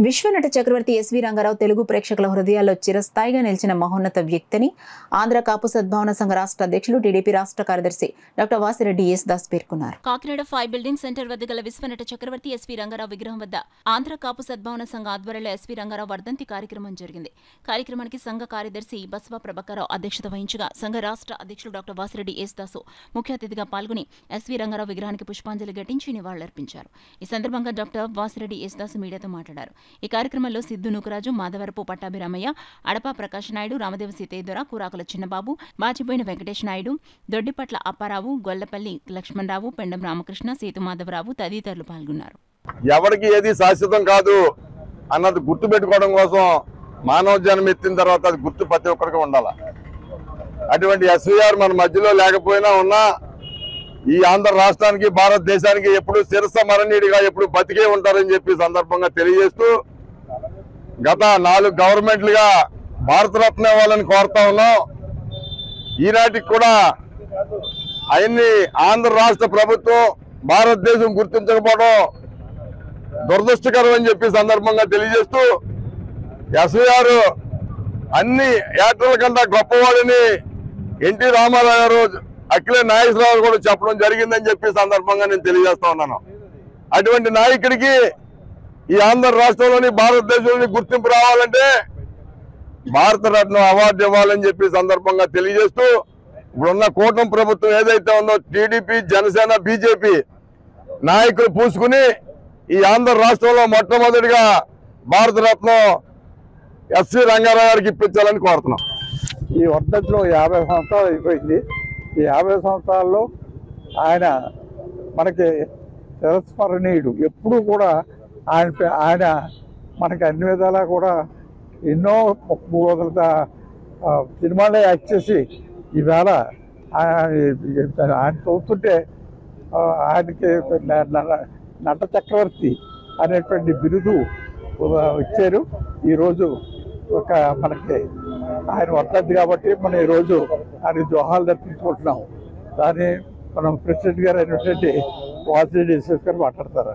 విశ్వనట చక్రవర్తి SV Rangarao Telugu ప్రేక్షకుల హృదయాల్లో చిరస్థాయిగా నిలిచిన మహోన్నత వ్యక్తిని ఆంధ్ర కాపు సద్భావన సంఘ రాష్ట్ర అధ్యక్షులు టీడీపీ రాష్ట్ర కార్యదర్శి డాక్టర్ వాసిరెడ్డి ఎస్ దాస్ పేర్కొన్నారు. కాకినాడ 5 బిల్డింగ్ సెంటర్ వద్ద గల విశ్వనట చక్రవర్తి ఎస్వి రంగారావు విగ్రహం వద్ద ఆంధ్ర కాపు సద్భావన సంఘ ఆధ్వర్యంలో ఎస్వి రంగారావు వర్ధంతి కార్యక్రమం జరిగింది. కార్యక్రమానికి సంఘ కార్యదర్శి బసవ ప్రభాకరరావు అధ్యక్షత వహించగా సంఘ రాష్ట్ర అధ్యక్షులు డాక్టర్ వాసిరెడ్డి ఎస్ దాసు ముఖ్య అతిథిగా పాల్గొని ఎస్వి రంగారావు విగ్రహానికి పుష్పాంజలి ఘటించి నివాళులర్పించారు. ఈ సందర్భంగా డాక్టర్ వాసిరెడ్డి ఎస్ దాసు మీడియాతో మాట్లాడారు. ఈ కార్యక్రమంలో సిద్ధు నూకరాజు, మాధవరపు పట్టాభిరామయ్య, అడపా ప్రకాష్ నాయుడు, రామదేవ సీతయ్యదొర, కూరాకుల చిన్నబాబు, బాచిపోయిన వెంకటేష్ నాయుడు, దొడ్డిపట్ల అప్పారావు, గొల్లపల్లి లక్ష్మణరావు, పెండం రామకృష్ణ, సేతు మాధవరావు తదితరులు పాల్గొన్నారు. ఎవరికి ఏది శాశ్వతం కాదు అన్నది గుర్తు పెట్టుకోవడం కోసం మానవ జన్మ ఎత్తిన తర్వాత అది గుర్తు ప్రతి ఒక్కరికి ఉండాలి. అటువంటి ఎస్వీఆర్ మన మధ్యలో లేకపోయినా ఉన్నా ఈ ఆంధ్ర రాష్ట్రానికి భారతదేశానికి ఎప్పుడు శిరస మరణీయుడిగా ఎప్పుడు బతికే ఉంటారని చెప్పి సందర్భంగా తెలియజేస్తూ గత 4 గవర్నమెంట్లుగా భారతరత్న ఇవ్వాలని కోరుతా ఉన్నాం. ఈనాటికి కూడా ఆయన్ని ఆంధ్ర రాష్ట్ర ప్రభుత్వం భారతదేశం గుర్తించకపోవడం దురదృష్టకరం అని చెప్పి సందర్భంగా తెలియజేస్తూ ఎస్వీఆర్ అన్ని యాక్టర్ల కన్నా గొప్పవాడని ఎన్టీ రామారావు గారు, అఖిలే నాగేశ్వరరావు కూడా చెప్పడం జరిగిందని చెప్పి సందర్భంగా నేను తెలియజేస్తా ఉన్నాను. అటువంటి నాయకుడికి ఈ ఆంధ్ర రాష్ట్రంలోని భారతదేశంలోని గుర్తింపు రావాలంటే భారతరత్న అవార్డు ఇవ్వాలని చెప్పి సందర్భంగా తెలియజేస్తూ ఇప్పుడున్న కూటమి ప్రభుత్వం ఏదైతే ఉందో టీడీపీ, జనసేన, బీజేపీ నాయకులు పూసుకుని ఈ ఆంధ్ర రాష్ట్రంలో మొట్టమొదటిగా భారతరత్న ఎస్వి రంగారావు గారికి ఇప్పించాలని కోరుతున్నాం. ఈ వర్ధంతిలో 50 సంవత్సరాలు అయిపోయింది. ఈ 50 సంవత్సరాల్లో ఆయన మనకి చిరస్మరణీయుడు. ఎప్పుడూ కూడా ఆయన మనకి అన్ని విధాలా కూడా ఎన్నో 300 సినిమాలే యాక్ట్ చేసి ఈవేళ ఆయన చూస్తుంటే ఆయనకి నట చక్రవర్తి అనేటువంటి బిరుదు ఇచ్చారు. ఈరోజు మనకి ఆయన వర్ధంతి కాబట్టి మనం ఈరోజు ఆయన జోహాలు దర్శించుకుంటున్నాం. దాన్ని మనం ప్రెసిడెంట్ గారు అయినటువంటి వాసిరెడ్డి ఎస్ గారు మాట్లాడతారు.